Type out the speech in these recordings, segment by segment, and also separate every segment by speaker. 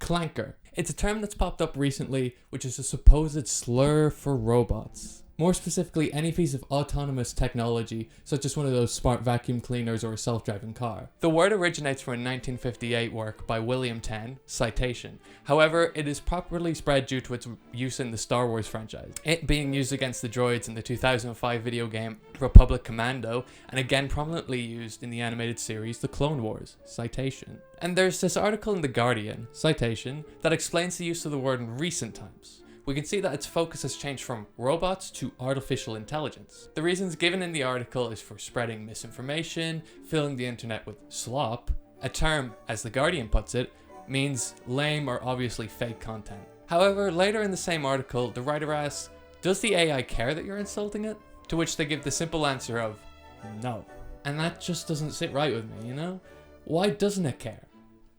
Speaker 1: clanker. It's a term that's popped up recently, which is a supposed slur for robots. More specifically, any piece of autonomous technology, such as one of those smart vacuum cleaners or a self-driving car. The word originates from a 1958 work by William Tenn, Citation. However, it is properly spread due to its use in the Star Wars franchise, it being used against the droids in the 2005 video game Republic Commando, and again prominently used in the animated series The Clone Wars, Citation. And there's this article in The Guardian, Citation, that explains the use of the word in recent times. We can see that its focus has changed from robots to artificial intelligence. The reasons given in the article is for spreading misinformation, filling the internet with slop. A term, as The Guardian puts it, means lame or obviously fake content. However, later in the same article, the writer asks, does the AI care that you're insulting it? To which they give the simple answer of, no. And that just doesn't sit right with me, you know? Why doesn't it care?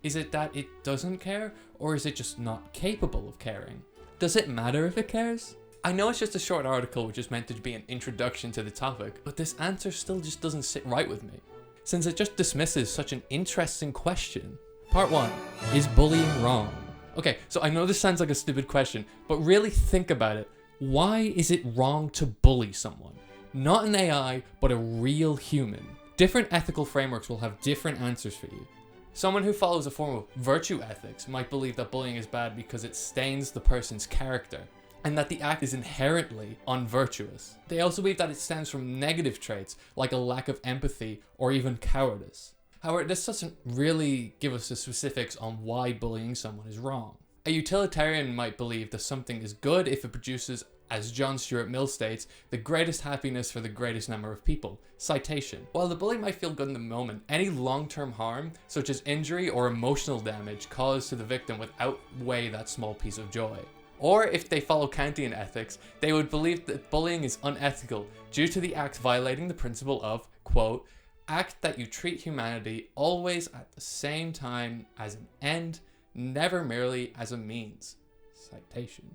Speaker 1: Is it that it doesn't care, or is it just not capable of caring? Does it matter if it cares? I know it's just a short article which is meant to be an introduction to the topic, but this answer still just doesn't sit right with me, since it just dismisses such an interesting question. Part 1. Is bullying wrong? Okay, so I know this sounds like a stupid question, but really think about it. Why is it wrong to bully someone? Not an AI, but a real human. Different ethical frameworks will have different answers for you. Someone who follows a form of virtue ethics might believe that bullying is bad because it stains the person's character, and that the act is inherently unvirtuous. They also believe that it stems from negative traits, like a lack of empathy or even cowardice. However, this doesn't really give us the specifics on why bullying someone is wrong. A utilitarian might believe that something is good if it produces, as John Stuart Mill states, the greatest happiness for the greatest number of people. Citation. While the bully might feel good in the moment, any long-term harm, such as injury or emotional damage caused to the victim would outweigh that small piece of joy. Or if they follow Kantian ethics, they would believe that bullying is unethical due to the act violating the principle of, quote, act that you treat humanity always at the same time as an end, never merely as a means. Citation.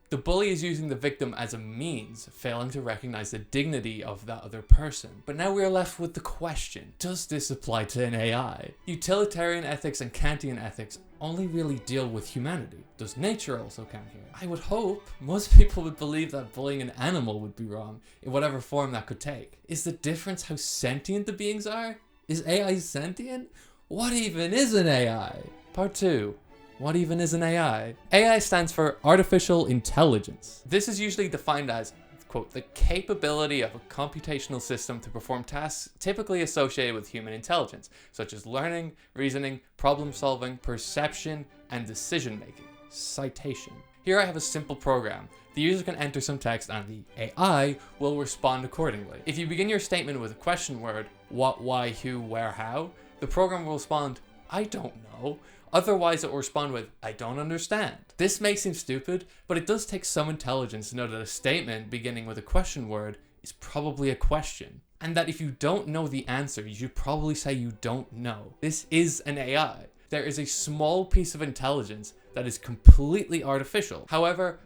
Speaker 1: The bully is using the victim as a means, failing to recognize the dignity of that other person. But now we are left with the question, does this apply to an AI? Utilitarian ethics and Kantian ethics only really deal with humanity. Does nature also count here? I would hope most people would believe that bullying an animal would be wrong, in whatever form that could take. Is the difference how sentient the beings are? Is AI sentient? What even is an AI? Part 2. What even is an AI? AI stands for Artificial Intelligence. This is usually defined as, quote, the capability of a computational system to perform tasks typically associated with human intelligence, such as learning, reasoning, problem solving, perception, and decision making. Citation. Here I have a simple program. The user can enter some text and the AI will respond accordingly. If you begin your statement with a question word, what, why, who, where, how, the program will respond, I don't know. Otherwise, it will respond with, I don't understand. This may seem stupid, but it does take some intelligence to know that a statement beginning with a question word is probably a question. And that if you don't know the answer, you should probably say you don't know. This is an AI. There is a small piece of intelligence that is completely artificial. However,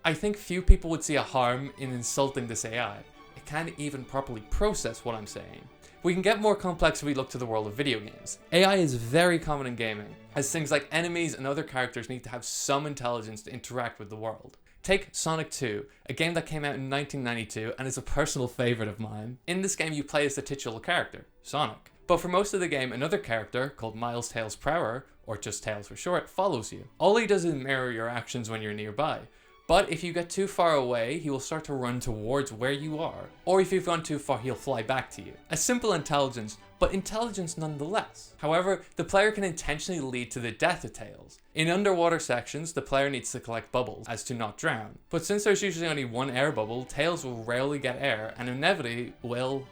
Speaker 1: I think few people would see a harm in insulting this AI. It can't even properly process what I'm saying. We can get more complex if we look to the world of video games. AI is very common in gaming, as things like enemies and other characters need to have some intelligence to interact with the world. Take Sonic 2, a game that came out in 1992 and is a personal favorite of mine. In this game you play as the titular character, Sonic. But for most of the game, another character, called Miles Tails Prower, or just Tails for short, follows you. All he does is mirror your actions when you're nearby. But if you get too far away, he will start to run towards where you are. Or if you've gone too far, he'll fly back to you. A simple intelligence, but intelligence nonetheless. However, the player can intentionally lead to the death of Tails. In underwater sections, the player needs to collect bubbles as to not drown. But since there's usually only one air bubble, Tails will rarely get air and inevitably will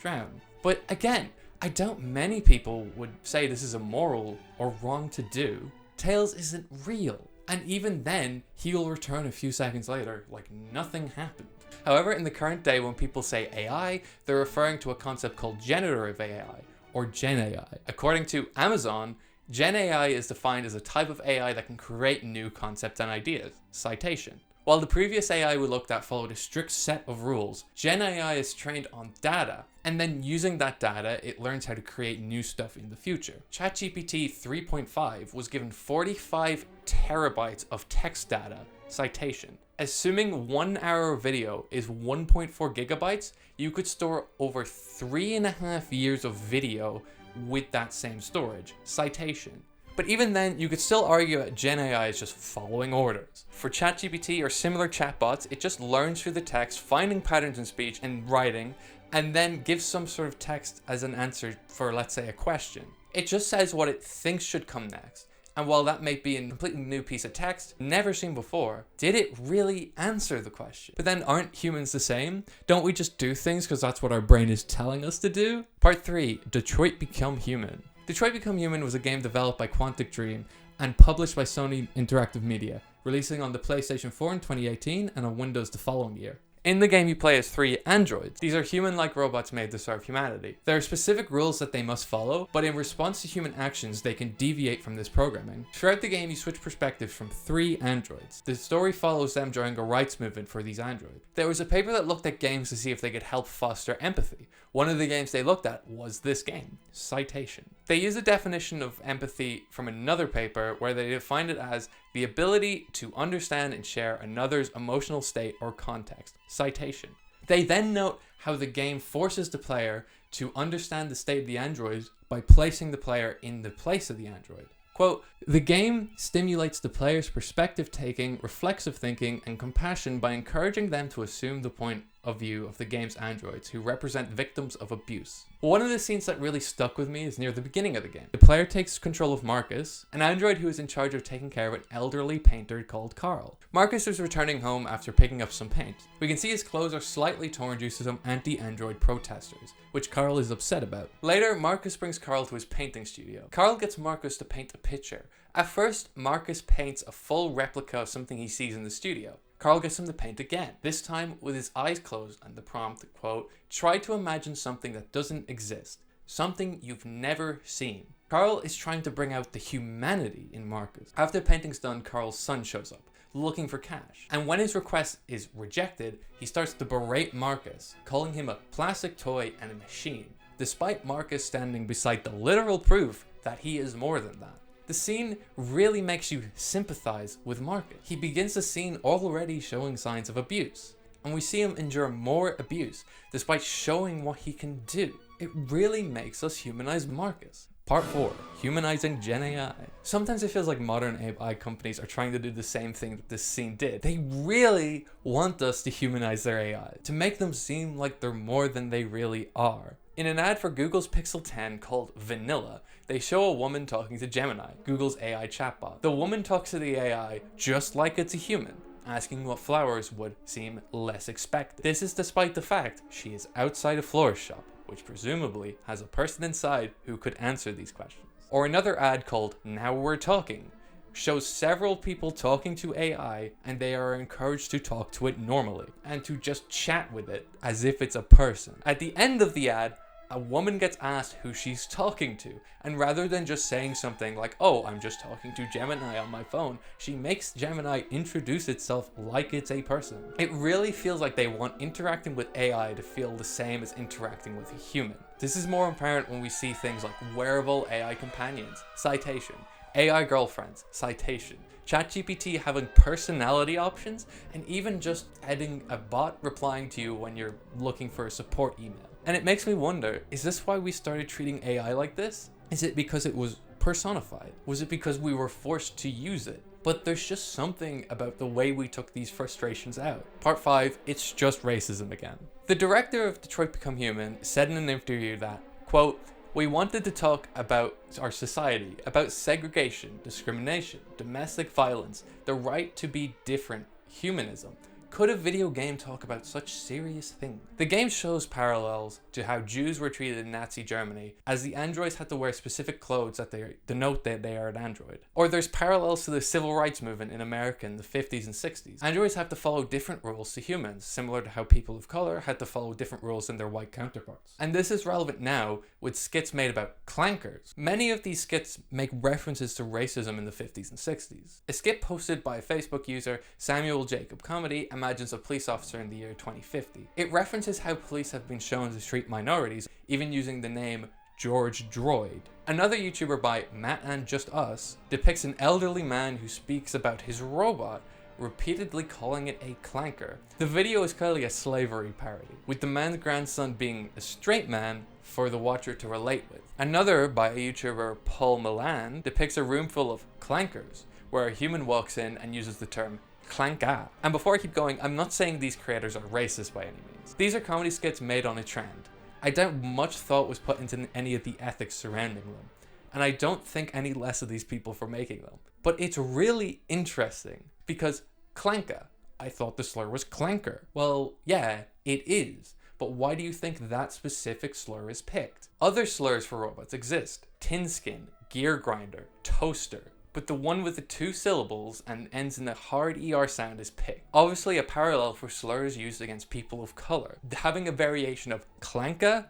Speaker 1: drown. But again, I doubt many people would say this is immoral or wrong to do. Tails isn't real. And even then, he'll return a few seconds later, like nothing happened. However, in the current day, when people say AI, they're referring to a concept called generative AI, or Gen AI. According to Amazon, Gen AI is defined as a type of AI that can create new concepts and ideas. Citation. While the previous AI we looked at followed a strict set of rules, Gen AI is trained on data, and then using that data, it learns how to create new stuff in the future. ChatGPT 3.5 was given 45 terabytes of text data, citation. Assuming 1 hour of video is 1.4 gigabytes, you could store over 3.5 years of video with that same storage, citation. But even then, you could still argue that Gen AI is just following orders. For ChatGPT or similar chatbots, it just learns through the text, finding patterns in speech and writing, and then gives some sort of text as an answer for, let's say, a question. It just says what it thinks should come next. And while that may be a completely new piece of text, never seen before, did it really answer the question? But then aren't humans the same? Don't we just do things because that's what our brain is telling us to do? Part 3, Detroit Become Human. Detroit Become Human was a game developed by Quantic Dream and published by Sony Interactive Media, releasing on the PlayStation 4 in 2018 and on Windows the following year. In the game, you play as 3 androids. These are human-like robots made to serve humanity. There are specific rules that they must follow, but in response to human actions, they can deviate from this programming. Throughout the game, you switch perspectives from 3 androids. The story follows them during a rights movement for these androids. There was a paper that looked at games to see if they could help foster empathy. One of the games they looked at was this game, citation. They use a definition of empathy from another paper where they defined it as the ability to understand and share another's emotional state or context, citation. They then note how the game forces the player to understand the state of the androids by placing the player in the place of the android. Quote, the game stimulates the player's perspective taking, reflexive thinking, and compassion by encouraging them to assume the point of view of the game's androids who represent victims of abuse. One of the scenes that really stuck with me is near the beginning of the game. The player takes control of Marcus, an android who is in charge of taking care of an elderly painter called Carl. Marcus is returning home after picking up some paint. We can see his clothes are slightly torn due to some anti-android protesters, which Carl is upset about. Later, Marcus brings Carl to his painting studio. Carl gets Marcus to paint a picture. At first, Marcus paints a full replica of something he sees in the studio. Carl gets him to paint again, this time with his eyes closed and the prompt, quote, try to imagine something that doesn't exist, something you've never seen. Carl is trying to bring out the humanity in Marcus. After painting's done, Carl's son shows up, looking for cash. And when his request is rejected, he starts to berate Marcus, calling him a plastic toy and a machine, despite Marcus standing beside the literal proof that he is more than that. The scene really makes you sympathize with Marcus. He begins the scene already showing signs of abuse, and we see him endure more abuse despite showing what he can do. It really makes us humanize Marcus. Part 4, Humanizing Gen AI. Sometimes it feels like modern AI companies are trying to do the same thing that this scene did. They really want us to humanize their AI, to make them seem like they're more than they really are. In an ad for Google's Pixel 10 called Vanilla, they show a woman talking to Gemini, Google's AI chatbot. The woman talks to the AI just like it's a human, asking what flowers would seem less expected. This is despite the fact she is outside a florist shop, which presumably has a person inside who could answer these questions. Or another ad called Now We're Talking shows several people talking to AI, and they are encouraged to talk to it normally and to just chat with it as if it's a person. At the end of the ad, a woman gets asked who she's talking to, and rather than just saying something like, oh, I'm just talking to Gemini on my phone, she makes Gemini introduce itself like it's a person. It really feels like they want interacting with AI to feel the same as interacting with a human. This is more apparent when we see things like wearable AI companions, citation, AI girlfriends, citation, ChatGPT having personality options, and even just adding a bot replying to you when you're looking for a support email. And it makes me wonder, is this why we started treating AI like this? Is it because it was personified? Was it because we were forced to use it? But there's just something about the way we took these frustrations out. Part 5, it's just racism again. The director of Detroit Become Human said in an interview that, quote, we wanted to talk about our society, about segregation, discrimination, domestic violence, the right to be different, humanism, Could a video game talk about such serious things? The game shows parallels to how Jews were treated in Nazi Germany, as the androids had to wear specific clothes that denote that they are an android. Or there's parallels to the civil rights movement in America in the 50s and 60s. Androids have to follow different rules to humans, similar to how people of color had to follow different rules than their white counterparts. And this is relevant now with skits made about clankers. Many of these skits make references to racism in the 50s and 60s. A skit posted by a Facebook user, Samuel Jacob Comedy, imagines a police officer in the year 2050. It references how police have been shown to treat minorities, even using the name George Droid. Another YouTuber by Matt and Just Us depicts an elderly man who speaks about his robot, repeatedly calling it a clanker. The video is clearly a slavery parody, with the man's grandson being a straight man for the watcher to relate with. Another by a YouTuber, Paul Milan, depicts a room full of clankers, where a human walks in and uses the term clanka. And before I keep going, I'm not saying these creators are racist by any means. These are comedy skits made on a trend. I doubt much thought was put into any of the ethics surrounding them, and I don't think any less of these people for making them. But it's really interesting, because clanka, I thought the slur was clanker. Well, yeah, it is, but why do you think that specific slur is picked? Other slurs for robots exist: tin skin, gear grinder, toaster. But the one with the 2 syllables and ends in a hard ER sound is picked. Obviously a parallel for slurs used against people of color. Having a variation of clanka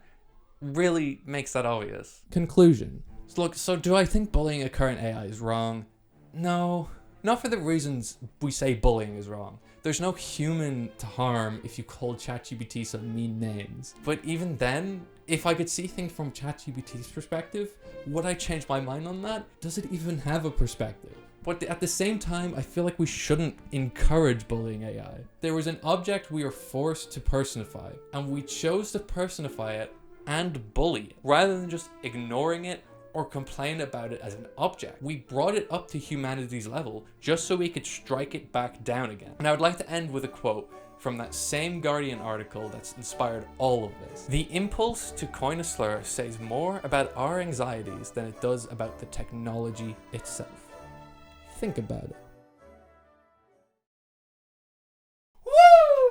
Speaker 1: really makes that obvious. Conclusion. So do I think bullying a current AI is wrong? No. Not for the reasons we say bullying is wrong. There's no human to harm if you call ChatGPT some mean names. But even then, if I could see things from ChatGPT's perspective, would I change my mind on that? Does it even have a perspective? But at the same time, I feel like we shouldn't encourage bullying AI. There was an object we were forced to personify, and we chose to personify it and bully it, rather than just ignoring it or complain about it as an object. We brought it up to humanity's level just so we could strike it back down again. And I would like to end with a quote from that same Guardian article that's inspired all of this. The impulse to coin a slur says more about our anxieties than it does about the technology itself. Think about it.